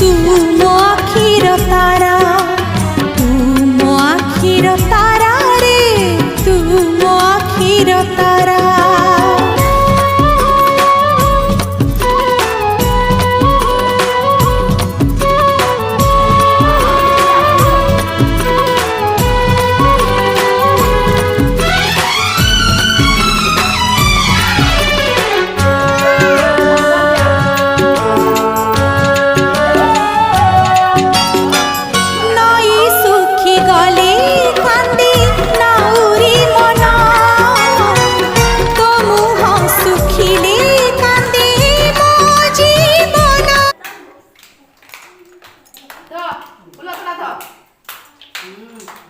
तुम आखिर तारा, तुम आखिर तारा रे, तुम आखिर तारा। 더, 올라가라 더.